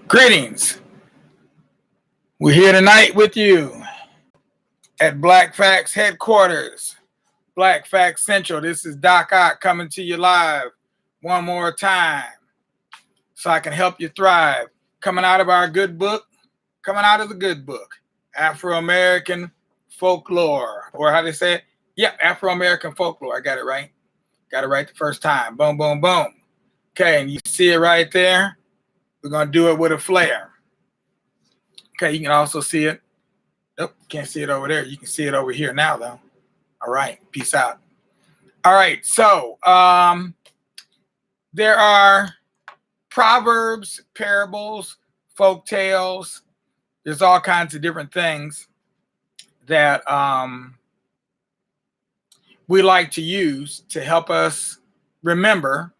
Greetings. We're here tonight with you at Black Facts headquarters, Black Facts Central. This is Doc Ock coming to you live one more time so I can help you thrive. Coming out of our good book, coming out of the good book, Afro-American folklore, or how they say it? Yep, Afro-American folklore. I got it right. Got it right the first time. Boom, boom, boom. Okay, and you see it right there. We're going to do it with a flare. Okay, you can also see it. Nope, can't see it over there. You can see it over here now, though. All right, peace out. All right, so there are proverbs, parables, folk tales. There's all kinds of different things that we like to use to help us remember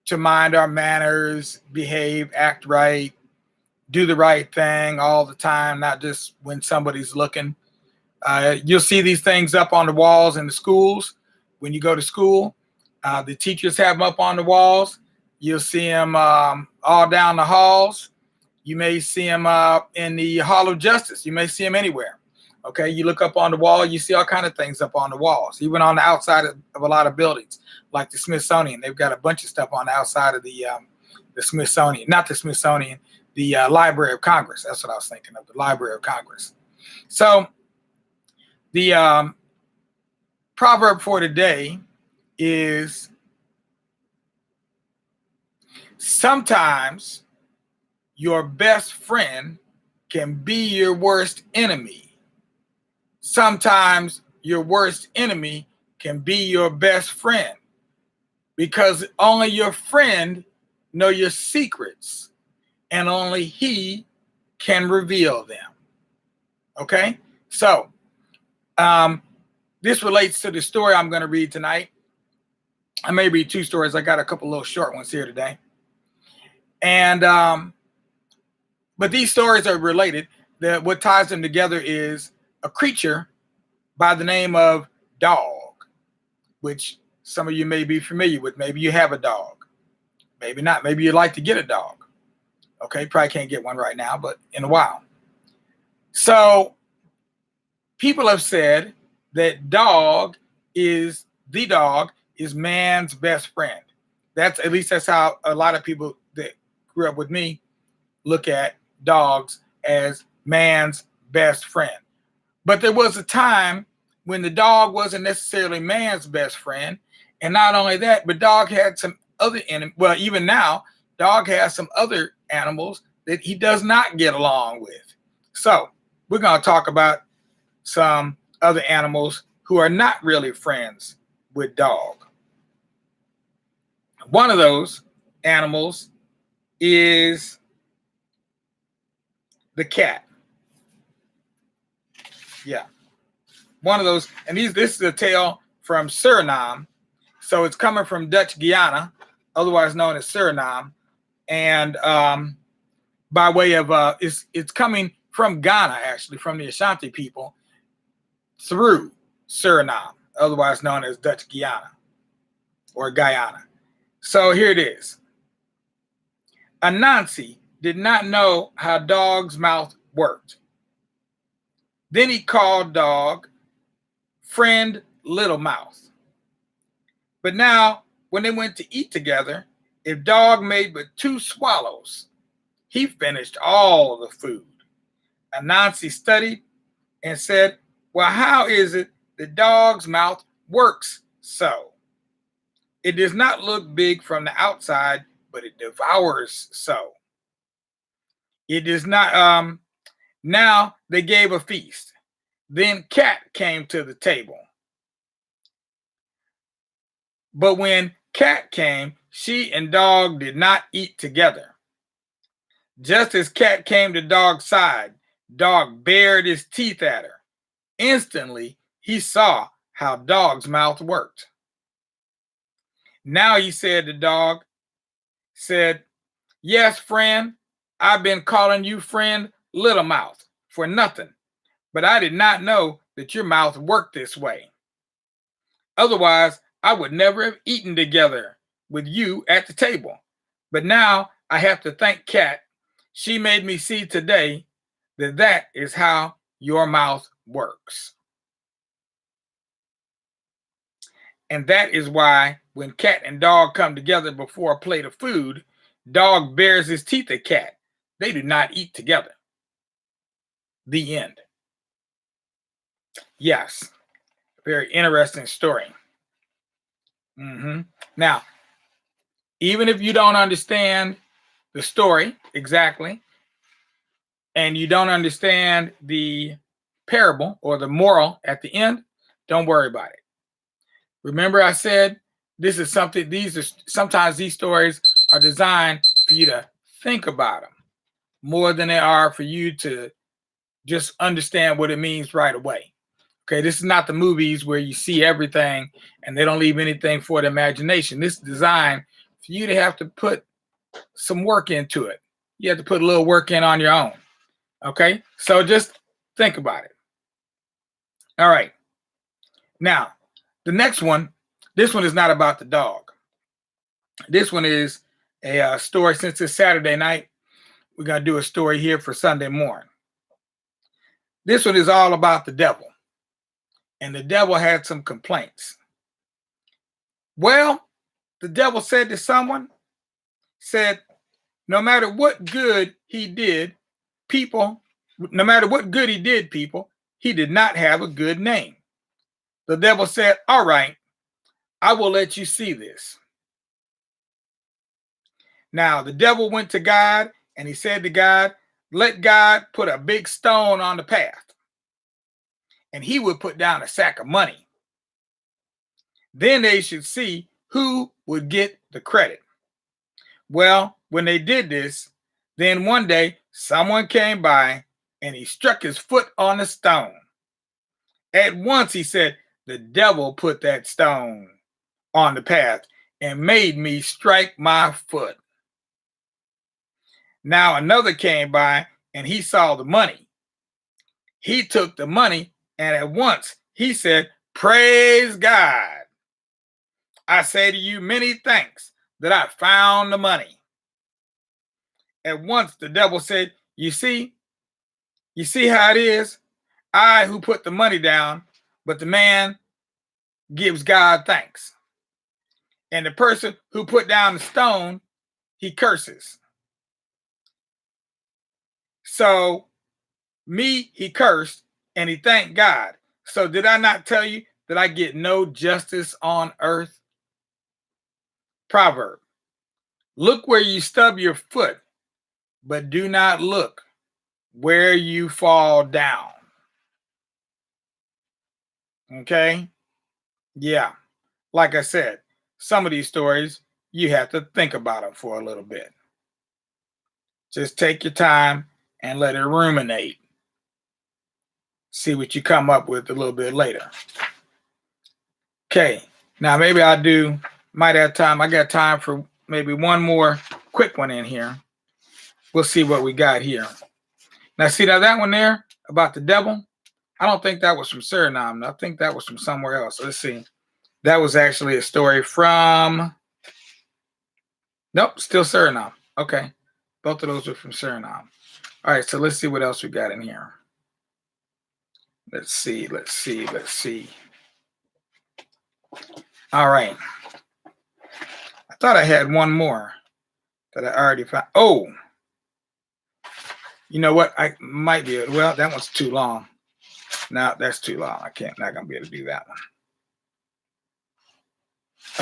to mind our manners, behave, act right, do the right thing all the time, not just when somebody's looking. You'll see these things up on the walls in the schools. When you go to school, the teachers have them up on the walls. You'll see them all down the halls. You may see them in the Hall of Justice. You may see them anywhere. Okay, you look up on the wall, you see all kinds of things up on the walls, even on the outside of a lot of buildings, like the Smithsonian. They've got a bunch of stuff on the outside of the Smithsonian, not the Smithsonian, the Library of Congress. That's what I was thinking of, the Library of Congress. So the proverb for today is, sometimes your best friend can be your worst enemy. Sometimes your worst enemy can be your best friend, because only your friend knows your secrets and only he can reveal them. Okay, so this relates to the story I'm going to read tonight. I may read two stories. I got a couple little short ones here today. And but these stories are related. What ties them together is a creature by the name of dog, which some of you may be familiar with. Maybe you have a dog, maybe not. Maybe you'd like to get a dog. Okay, probably can't get one right now, but in a while. So people have said that dog is man's best friend. At least that's how a lot of people that grew up with me look at dogs, as man's best friend. But there was a time when the dog wasn't necessarily man's best friend. And not only that, but dog had some other enemies. Well, even now, dog has some other animals that he does not get along with. So we're going to talk about some other animals who are not really friends with dog. One of those animals is the cat. Yeah, one of those. And this is a tale from Suriname. So it's coming from Dutch Guiana, otherwise known as Suriname. And by way of, it's coming from Ghana, actually, from the Ashanti people, through Suriname, otherwise known as Dutch Guiana or Guyana. So here it is. Anansi did not know how dog's mouth worked. Then he called dog friend Little Mouth. But now, when they went to eat together, if dog made but 2 swallows, he finished all the food. Anansi studied and said, well, how is it the dog's mouth works so? It does not look big from the outside, but it devours so. It does not, now they gave a feast. Then cat came to the table. But when cat came, she and dog did not eat together. Just as cat came to dog's side, dog bared his teeth at her. Instantly, he saw how dog's mouth worked. Now he said to dog, yes, friend, I've been calling you friend Little Mouth for nothing, but I did not know that your mouth worked this way. Otherwise, I would never have eaten together with you at the table. But now I have to thank Cat. She made me see today that that is how your mouth works. And that is why when cat and dog come together before a plate of food, dog bares his teeth at cat. They do not eat together. The end. Yes, very interesting story. Now, even if you don't understand the story exactly, and you don't understand the parable or the moral at the end, don't worry about it. Remember, I said this is something, sometimes these stories are designed for you to think about them more than they are for you to just understand what it means right away. Okay, this is not the movies where you see everything and they don't leave anything for the imagination. This is designed for you to have to put some work into it. You have to put a little work in on your own. Okay, so just think about it. All right. Now, the next one, this one is not about the dog. This one is a story. Since it's Saturday night, we're going to do a story here for Sunday morning. This one is all about the devil. And the devil had some complaints. Well, the devil said to someone, said, no matter what good he did, people, no matter what good he did, people, he did not have a good name. The devil said, all right, I will let you see this. Now, the devil went to God and he said to God, let God put a big stone on the path. And he would put down a sack of money. Then they should see who would get the credit. Well, when they did this, then one day someone came by and he struck his foot on the stone. At once he said, the devil put that stone on the path and made me strike my foot. Now another came by and he saw the money. He took the money and at once he said, praise God. I say to you many thanks that I found the money. At once the devil said, you see how it is? I who put the money down, but the man gives God thanks. And the person who put down the stone, he curses. So me, he cursed and he thanked God. So did I not tell you that I get no justice on earth? Proverb, look where you stub your foot, but do not look where you fall down. Okay? Yeah. Like I said, some of these stories, you have to think about them for a little bit. Just take your time and let it ruminate. See what you come up with a little bit later. Okay. Now maybe might have time. I got time for maybe one more quick one in here. We'll see what we got here. Now see that one there about the devil? I don't think that was from Suriname. I think that was from somewhere else. Let's see. That was actually a story from, nope, still Suriname. Okay. Both of those were from Suriname. All right, so let's see what else we got in here. Let's see. All right. I thought I had one more that I already found. Oh, you know what? I might be able, well, that one's too long. No, that's too long. Not gonna be able to do that one.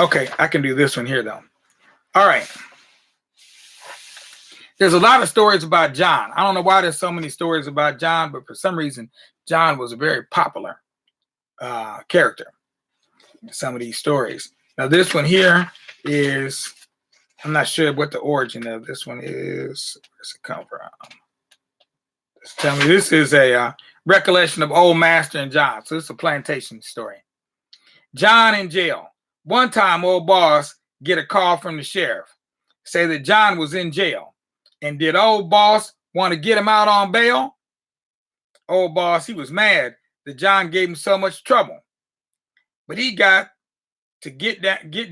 Okay, I can do this one here though. All right. There's a lot of stories about John. I don't know why there's so many stories about John, but for some reason, John was a very popular character in some of these stories. Now, this one here is, I'm not sure what the origin of this one is. Where's it come from? Just tell me. This is a recollection of Old Master and John. So this is a plantation story. John in jail. One time, old boss get a call from the sheriff, say that John was in jail. And did old boss want to get him out on bail? Old boss, he was mad that John gave him so much trouble. But he got to get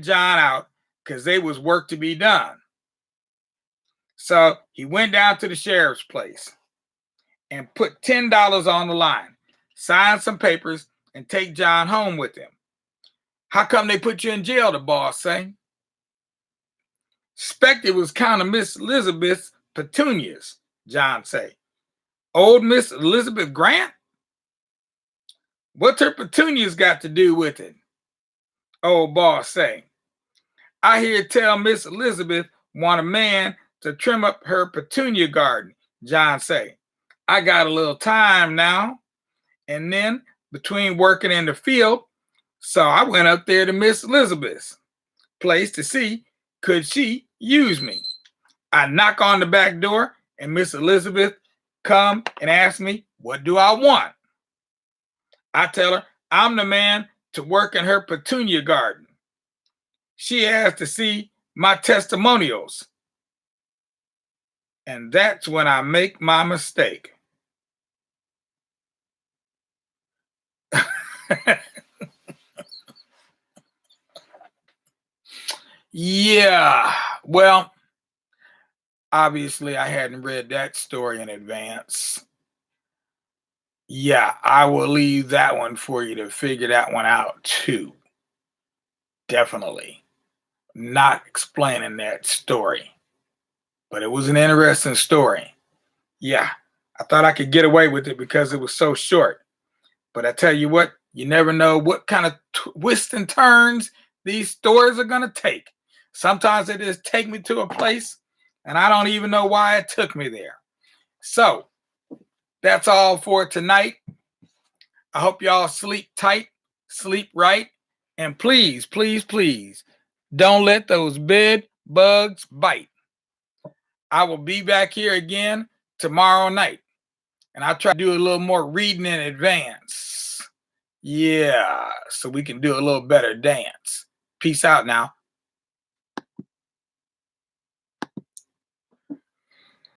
John out because there was work to be done. So he went down to the sheriff's place and put $10 on the line, signed some papers, and take John home with him. How come they put you in jail, the boss say? Expect it was kind of Miss Elizabeth Petunias, John say. Old Miss Elizabeth Grant? What's her petunias got to do with it? Old boss say. I hear tell Miss Elizabeth want a man to trim up her petunia garden, John say. I got a little time now. And then between working in the field, so I went up there to Miss Elizabeth's place to see could she use me. I knock on the back door and Miss Elizabeth come and ask me, what do I want? I tell her I'm the man to work in her petunia garden. She asked to see my testimonials. And that's when I make my mistake. Yeah, well, obviously I hadn't read that story in advance. Yeah, I will leave that one for you to figure that one out too. Definitely not explaining that story, but it was an interesting story. Yeah, I thought I could get away with it because it was so short. But I tell you what, you never know what kind of twists and turns these stories are going to take. Sometimes they just take me to a place and I don't even know why it took me there. So that's all for tonight. I hope y'all sleep tight, sleep right, and please, please, please don't let those bed bugs bite. I will be back here again tomorrow night, and I'll try to do a little more reading in advance. Yeah, so we can do a little better dance. Peace out now.